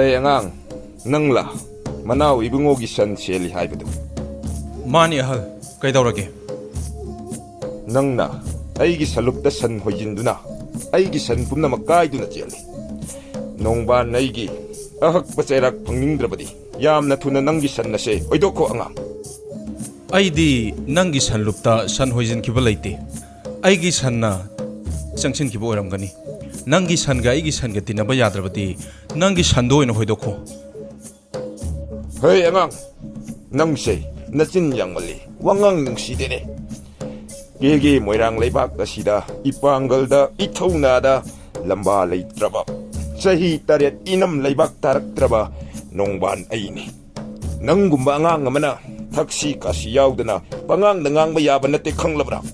Hey angang, nangla, manaw ibungogi san seli haibadu. Mani ahal, kaidaurage. Nangna, aigi salupta san hoijinduna, aigi san pumnamak kaiduna cheli. Nongban aigi, ahak pacherak pangningdrabadi, yamna thuna nangi san nase, oidoko angang. Aidi nangi san lupta san hoijin kiba laite. Aigi san na changsin kiba oiramgani. Nangi san ga aigi san ga tinaba yadrabadi, nangi san do ina hoidoko. Hey angang, nang say, nachin yang mali, wangang nung sidene. Gege moirang leibak da sida, ipanggal da, itaw na da, lamba leitraba. Sahi taret inam leibak tarak traba, nongban ayini. Nang gumba angang amana, taksi kasi yaw da na, pangang nangang bayaban na tekang labra.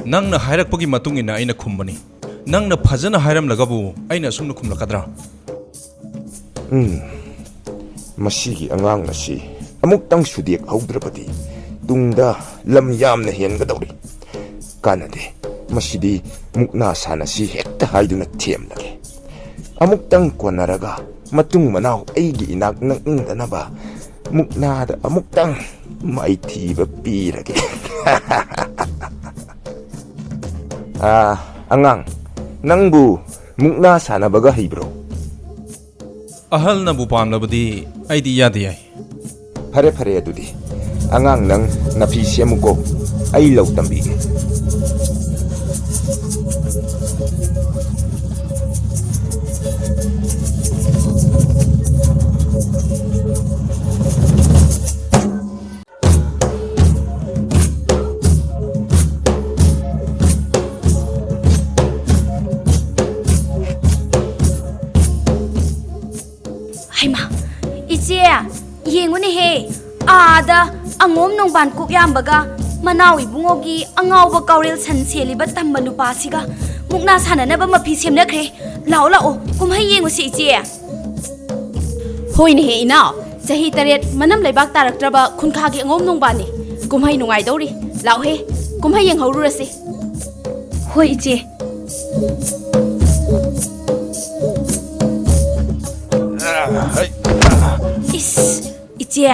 Nang na hairak pagi matung ina aina kumbani. Nang na phajana hairam lagabu, aina sumna kumlakadra. Masigi angang na si, amuktang sudiak haudrabadi. Tungda lam yamna hengadawri. Kanade, masidi mukna sana si hekta haiduna tiyam lagi. Amuktang kwanaraga, matung manaw aigi inak ng ingdanaba. Muknada amuktang maitiba pirage. Angang, nangbu mukna sana baga hibro. Ahal na bupam labadi, aidi yadiyay. Pare adudi. Angang nang napisiya mo ko ay law tambige. Haima, iche, yenguni he, ada angom nong ban kuk yambaga, manaw ibungogi angawba kaurel san seliba tamba nupasiga, mukna sana na ba mapisem na kre, lao, kumhay yengu si iche. Hoy ni he ina, sahi taret manam leibak taraktraba kunkagi angom nong bani, kumhay nungay dawri, lao he, kumhay yeng haururasi. Hoy iche. Iche,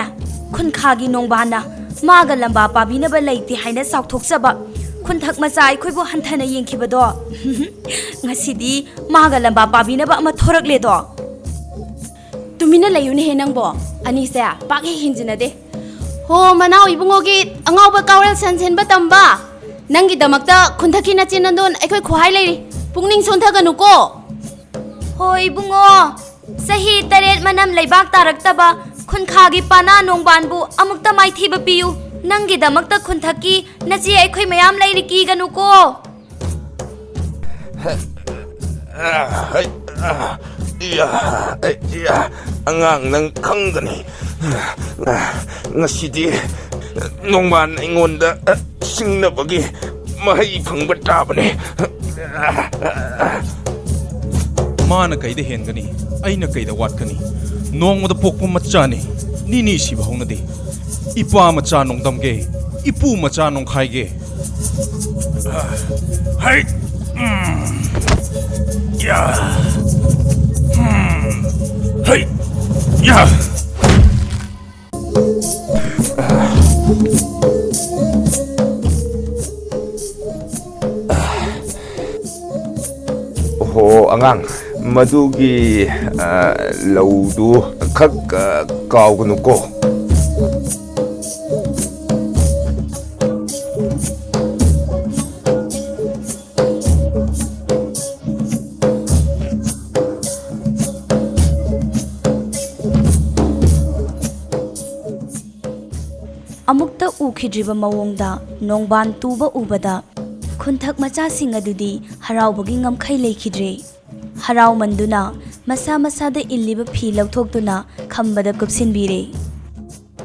kun khagi nongbana, maga lamba pabinaba laiti haina saukthokjaba. Kun thak macha akhoi hanthana yengkhibado. Ngasidi maga lamba pabinaba ama thorakle do. Tumina layuni he nangbo, ani se pak he hinjina de. Ho manaw ibungogi angawba kaurel sansen ba tamba. Nangi damakta kunthaki na chinandon akhoi khwai lai. Pungning sontaganu ko. Hoy bungo, sahi taret manam leibak taraktaba. Kun khagi pana nongbanbu amukta maithiba piyu. Nangi damakta kunthaki nachi akhoi mayam lairi ki ganu ko. Angang nang khanggani. Ngasidi nongban aingonda singnabagi mahay phangba tabane. Mana kaida hengani, aina kaida watkani. Nongmada pokpa machani, nini siba hongnade. Ipa macha nongdamge, ipu macha nongkhaige. Hai. Ya. Hai. Ya. Oh, angang. Madugi laudu khak kaugnu ko. Amukta ukhidriba mawongda nongban tuba ubada khunthak machasing adudi haraubagi ngamkhai leikhidre. Harau manduna masa da illiba phi lauthokduna khambada kupsinbire.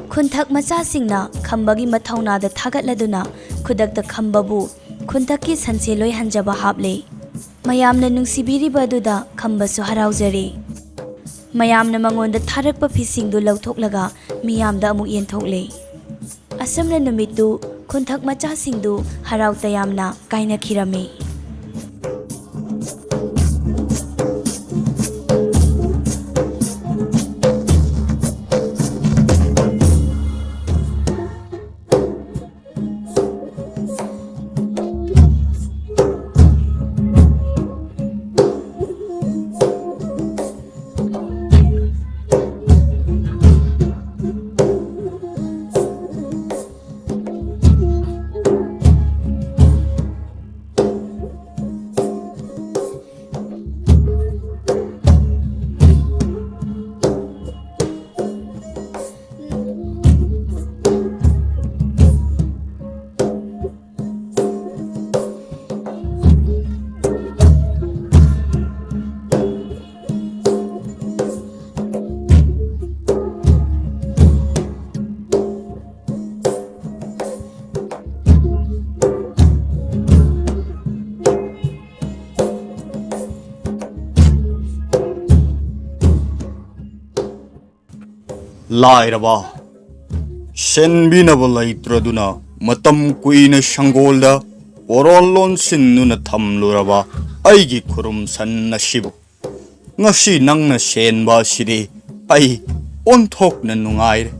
Khunthak machasingna khambagi mathauna da thagatladuna khudakta khambabu khunthaki sanseloi hanjaba haple. Mayamna nungsibiriba aduda khambasu haraujare. Mayamna mangonda tharakpa phisingdu lauthoklaga miyamda amuk yenthokle. Asamna numittu khunthak machasingdu harau tayamna kaina khirame. lairaba senbinaba laitraaduna matam kuina shangolda porolon sinnuna thamluraba aigi khurum san nasibu ngasi nangna senba sidi ai onthokna nungaire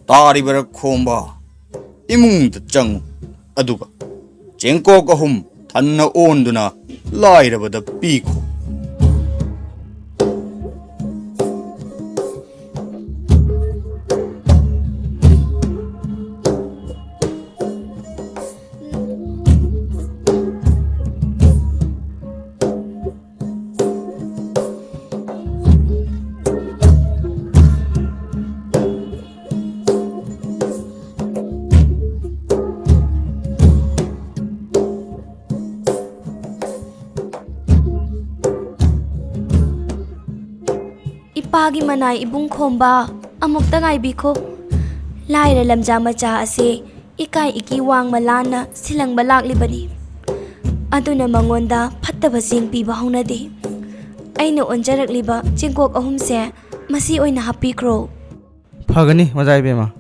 taribara khomba imungda changu aduga chengkok ahum thanna onduna lairabada pikho Ipagi manay ibung khomba amukta ngaibiko. Laira lamja macha ase ikai ikiwang malana silang balaklibani. Aduna mangonda phattaba jing piba haunade. Aina onjarakliba chingkok ahumse masi oina hapikro. Phagani majai bema.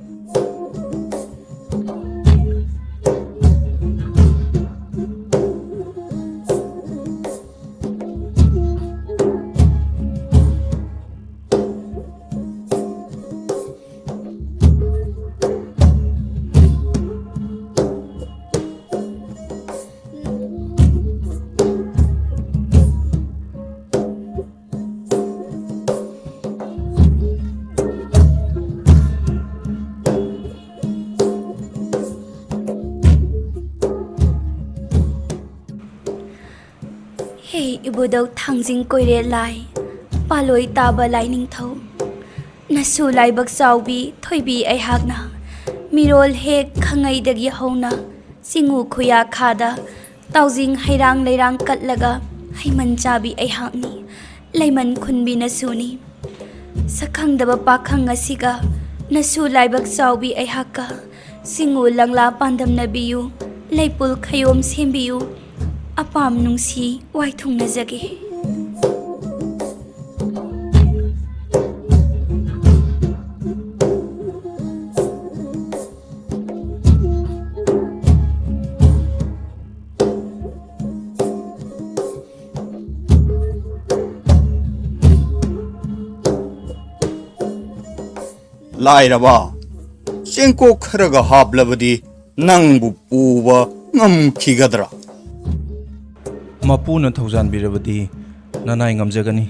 Hey ibudau thangjing koire lai paloi taba laining thau nasu laibak saubi thoibi aihakna mirol hek khangai dagi hauna singu khuya khada taujing hairang leirang katlaga haiman chabi aihakni leiman khunbi nasuni sakhang daba pakhang asiga nasu laibak saubi aihaka singu langla pandam nabiyu leipul khayom sembiyu apam nungsi waithung najage lairaba chengko kharaga hablabadi nangbu puba ngamkhigadra Mapuna thaujan birabadi nanai ngamjagani.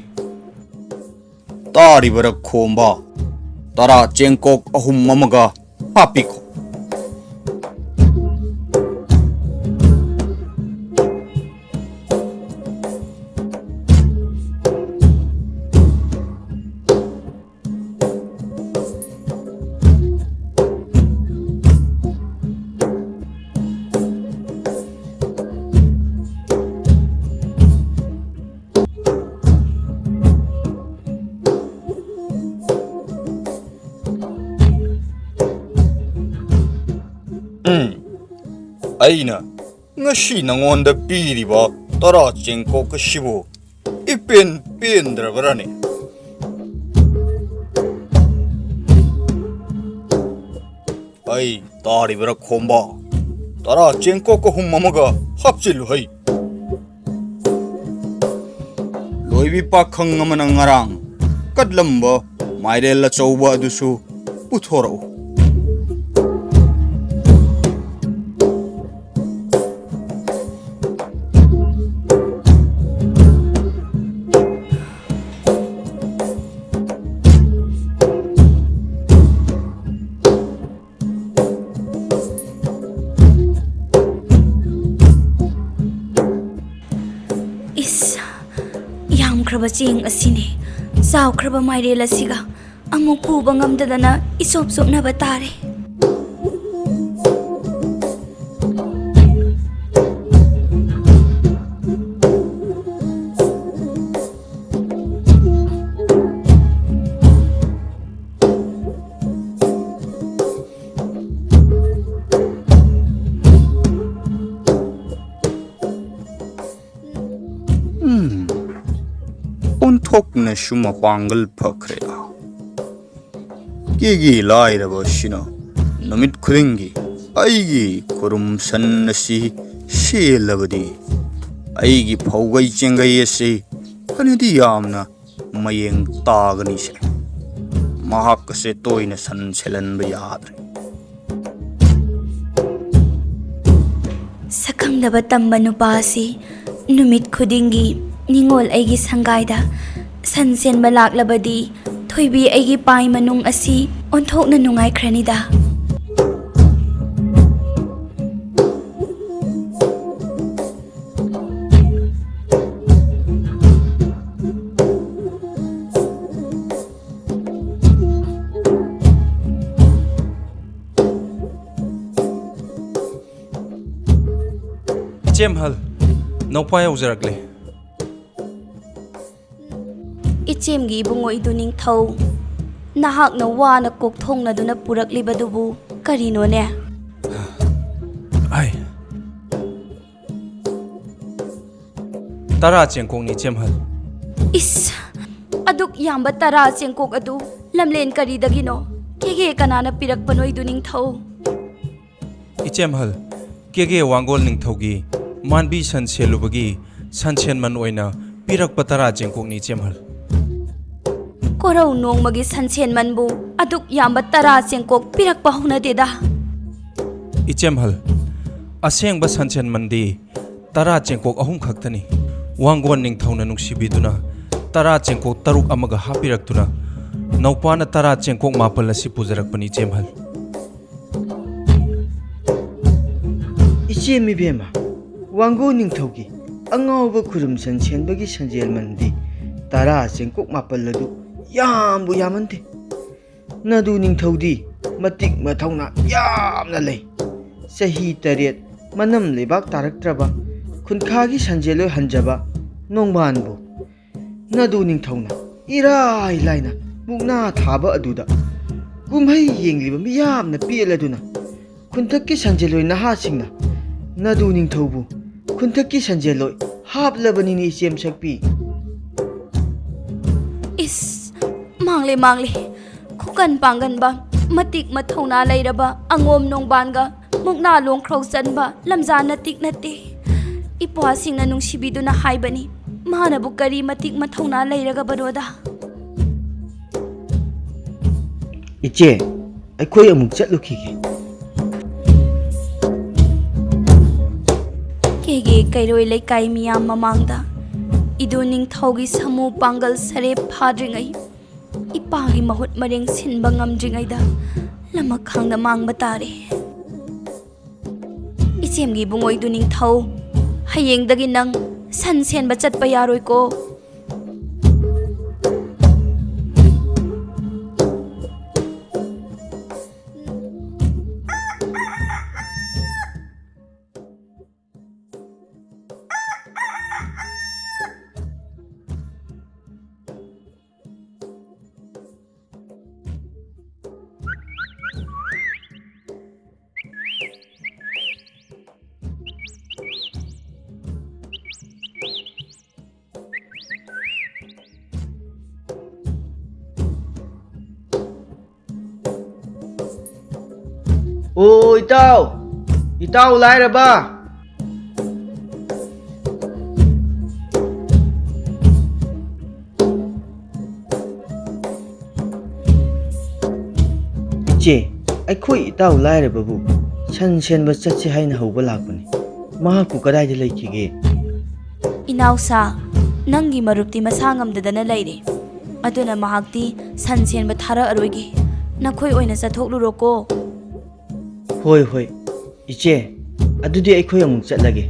taribara khomba tara chengkok ahum mamaga hapikho aina ngasi nangonda piriba tara chengkok shibu ipen pendrabarane ai taribara khomba tara chengkok hum mamaga hapchilu hai loibi pakhang amana ngarang kadlamba mairela chauba adusu puthorau kraba ching asine saw kraba mairel asiga amuk puba ngamdadana isop sopna batare ꯑꯣꯟꯊꯣꯛꯅꯁꯨ ꯃꯄꯥꯡꯒꯜ ꯐꯈ꯭ꯔꯦ ꯀꯦꯒꯤ ꯂꯥꯏꯔꯕꯁꯤꯅ ꯅꯨꯃꯤꯠ ꯈꯨꯗꯤꯡꯒꯤ ꯑꯩꯒꯤ ꯈꯨꯔꯨꯝꯁꯟ ꯑꯁꯤ ꯁꯦꯜꯂꯕꯗꯤ ꯑꯩꯒꯤ ꯐꯧꯒꯩ ꯆꯦꯡꯒꯩ ꯑꯁꯤ ꯐꯅꯗꯤ ꯌꯥꯝꯅ ꯃꯌꯦꯡ ꯇꯥꯒꯅꯤꯁꯦ ꯃꯍꯥꯛ ꯑꯁꯦ ꯇꯣꯏꯅ ꯁꯟ ꯁꯦꯜꯍꯟꯕ ꯌꯥꯗ꯭ꯔꯦ ꯁꯛꯈꯪꯗꯕ ꯇꯝꯕ ꯅꯨꯄꯥ ꯑꯁꯤ ꯅꯨꯃꯤꯠ ꯈꯨꯗꯤꯡꯒꯤ ꯅꯤꯡꯉꯣꯜ ꯑꯩꯒꯤ ꯁꯪꯒꯥꯏꯗ ꯁꯟ ꯁꯦꯟꯕ ꯂꯥꯛꯂꯕꯗꯤ ꯊꯣꯏꯕꯤ ꯑꯩꯒꯤ ꯄꯥꯏ ꯃꯅꯨꯡ ꯑꯁꯤ ꯑꯣꯟꯊꯣꯛꯅ ꯅꯨꯡꯉꯥꯏꯈ꯭ꯔꯅꯤꯗ ꯏꯆꯦꯝꯍꯜ ꯅꯧꯄꯥ ꯌꯧꯖꯔꯛꯂꯦ ꯏꯆꯦꯝꯒꯤ ꯏꯕꯨꯡꯉꯣ ꯏꯗꯨ ꯅꯤꯡꯊꯧ ꯅꯍꯥꯛꯅ ꯋꯥꯅ ꯀꯣꯛꯊꯣꯡꯅꯗꯨꯅ ꯄꯨꯔꯛꯂꯤꯕꯗꯨꯕꯨ ꯀꯔꯤꯅꯣꯅꯦ ꯑꯩ ꯇꯔꯥ ꯆꯦꯡꯀꯣꯛꯅꯤ ꯏꯆꯦꯝꯍꯜ ꯏꯁ ꯑꯗꯨꯛ ꯌꯥꯝꯕ 10 ꯆꯦꯡꯀꯣꯛ ꯑꯗꯨ ꯂꯝꯂꯦꯟ ꯀꯔꯤꯗꯒꯤꯅꯣ ꯀꯦꯒꯦ ꯀꯅꯥꯅ ꯄꯤꯔꯛꯄꯅꯣ ꯏꯗꯨ ꯅꯤꯡꯊꯧ ꯏꯆꯦꯝꯍꯜ ꯀꯦꯒꯦ ꯋꯥꯡꯒꯣꯜ ꯅꯤꯡꯊꯧꯒꯤ ꯃꯥꯟꯕꯤ ꯁꯟ ꯁꯦꯜꯂꯨꯕꯒꯤ ꯁꯟꯁꯦꯟꯃꯟ ꯑꯣꯏꯅ ꯄꯤꯔꯛꯄ 10 ꯆꯦꯡꯀꯣꯛꯅꯤ ꯏꯆꯦꯝꯍꯜ ꯀꯣꯔꯧ ꯅꯣꯡꯃꯒꯤ ꯁꯟꯁꯦꯟꯃꯟꯕꯨ ꯑꯗꯨꯛ ꯌꯥꯝꯕ 10 ꯆꯦꯡꯀꯣꯛ ꯄꯤꯔꯛꯄ ꯍꯧꯅꯗꯦꯗ ꯏꯆꯦꯝꯍꯜ ꯑꯁꯦꯡꯕ ꯁꯟꯁꯦꯟꯃꯟꯗꯤ 10 ꯆꯦꯡꯀꯣꯛ 3 ꯈꯛꯇꯅꯤ ꯋꯥꯡꯒꯣꯜ ꯅꯤꯡꯊꯧꯅ ꯅꯨꯡꯁꯤꯕꯤꯗꯨꯅ 10 ꯆꯦꯡꯀꯣꯛ 3 ꯑꯃꯒ ꯍꯥꯞꯄꯤꯔꯛꯇꯨꯅ ꯅꯧꯄꯥꯅ 10 ꯆꯦꯡꯀꯣꯛ 9 ꯑꯁꯤ ꯄꯨꯖꯔꯛꯄꯅꯤ ꯏꯆꯦꯝꯍꯜ ꯏꯆꯦ ꯃꯤꯕꯦꯝꯃ ꯋꯥꯡꯒꯣ ꯅꯤꯡꯊꯧꯒꯤ ꯑꯉꯥꯎꯕ ꯈꯨꯔꯨꯝꯁꯟ ꯁꯦꯟꯕꯒꯤ ꯁꯟꯖꯦꯜꯃꯟꯗꯤ 10 ꯆꯦꯡꯀꯣꯛ 9 ꯑꯗꯨ ꯌꯥꯝꯕꯨ ꯌꯥꯝꯃꯟꯗꯦ ꯅꯗꯨ ꯅꯤꯡꯊꯧꯗꯤ ꯃꯇꯤꯛ ꯃꯊꯧꯅꯥ ꯌꯥꯝꯅ ꯂꯩ ꯆꯍꯤ 8 ꯃꯅꯝ ꯂꯩꯕꯥꯛ ꯇꯥꯔꯛꯇ꯭ꯔꯕ ꯈꯨꯟꯈꯥꯒꯤ ꯁꯟꯖꯦꯜꯂꯣꯏ ꯍꯟꯖꯕ ꯅꯣꯡꯕꯥꯟꯕꯨ ꯅꯗꯨ ꯅꯤꯡꯊꯧꯅ ꯏꯔꯥꯏ ꯂꯥꯏꯅ ꯃꯨꯛꯅꯥ ꯊꯥꯕ ꯑꯗꯨꯗ ꯀꯨꯝꯍꯩ ꯌꯦꯡꯂꯤꯕ ꯃꯤꯌꯥꯝꯅ ꯄꯦꯜꯂꯗꯨꯅ ꯈꯨꯟꯊꯛꯀꯤ ꯁꯟꯖꯦꯜꯂꯣꯏ ꯅꯍꯥꯁꯤꯡꯅ ꯅꯗꯨ ꯅꯤꯡꯊꯧꯕꯨ ꯈꯨꯟꯊꯛꯀꯤ ꯁꯟꯖꯦꯜꯂꯣꯏ ꯍꯥꯞꯂꯕꯅꯤꯅꯤ ꯏꯆꯦꯝ ꯁꯛꯄꯤ ꯏꯁ ꯃꯥꯡꯂꯦ ꯈꯨꯀꯟ ꯄꯥꯡꯒꯟꯕ ꯃꯇꯤꯛ ꯃꯊꯧꯅꯥ ꯂꯩꯔꯕ ꯑꯉꯣꯝ ꯅꯣꯡꯕꯥꯟꯒ ꯃꯨꯛꯅꯥ ꯂꯣꯡꯈ꯭ꯔꯧ ꯆꯟꯕ ꯂꯝꯖꯥ ꯅꯇꯤꯛ ꯅꯠꯇꯦ ꯏꯄ꯭ꯋꯥꯁꯤꯡꯅ ꯅꯨꯡꯁꯤꯕꯤꯗꯨꯅ ꯍꯥꯏꯕꯅꯤ ꯃꯥꯅꯕꯨ ꯀꯔꯤ ꯃꯇꯤꯛ ꯃꯊꯧꯅꯥ ꯂꯩꯔꯒꯕꯅꯣꯗ ꯏꯆꯦ ꯑꯩꯈꯣꯏ ꯑꯃꯨꯛ ꯆꯠꯂꯨꯈꯤꯒꯦ ꯀꯦꯒꯦ ꯀꯩꯔꯣꯏ ꯂꯩꯀꯥꯏ ꯃꯤꯌꯥꯝ ꯃꯃꯥꯡꯗ ꯏꯗꯨ ꯅꯤꯡꯊꯧꯒꯤ ꯁꯃꯨ ꯄꯥꯡꯒꯜ ꯁꯔꯦꯞ ꯐꯥꯗ꯭ꯔꯤꯉꯩ ꯏꯄꯥꯒꯤ ꯃꯍꯨꯠ ꯃꯔꯦꯡ ꯁꯤꯟꯕ ꯉꯝꯗ꯭ꯔꯤꯉꯩꯗ ꯂꯃꯈꯥꯡꯗ ꯃꯥꯡꯕ ꯇꯥꯔꯦ ꯏꯆꯦꯝꯒꯤ ꯏꯕꯨꯡꯉꯣ ꯏꯗꯨ ꯅꯤꯡꯊꯧ ꯍꯌꯦꯡꯗꯒꯤ ꯅꯪ ꯁꯟ ꯁꯦꯟꯕ ꯆꯠꯄ ꯌꯥꯔꯣꯏꯀꯣ ꯑꯣ ꯏꯇꯥꯎ ꯂꯥꯏꯔꯕ ꯏꯆꯦ ꯑꯩꯈꯣꯏ ꯏꯇꯥꯎ ꯂꯥꯏꯔꯕꯕꯨ ꯁꯟ ꯁꯦꯟꯕ ꯆꯠꯁꯤ ꯍꯥꯏꯅ ꯍꯧꯕ ꯂꯥꯛꯄꯅꯤ ꯃꯍꯥꯛꯄꯨ ꯀꯗꯥꯏꯗ ꯂꯩꯈꯤꯒꯦ ꯏꯅꯥꯎꯁꯥ ꯅꯪꯒꯤ ꯃꯔꯨꯞꯇꯤ ꯃꯁꯥ ꯉꯝꯗꯗꯅ ꯂꯩꯔꯦ ꯑꯗꯨꯅ ꯃꯍꯥꯛꯇꯤ ꯁꯟ ꯁꯦꯟꯕ ꯊꯥꯔꯛꯑꯔꯣꯏꯒꯦ ꯅꯈꯣꯏ ꯑꯣꯏꯅ ꯆꯠꯊꯣꯛꯂꯨꯔꯣꯀꯣ ꯍꯣꯏ ꯏꯆꯦ ꯑꯗꯨꯗꯤ ꯑꯩꯈꯣꯏ ꯑꯃꯨꯛ ꯆꯠꯂꯒꯦ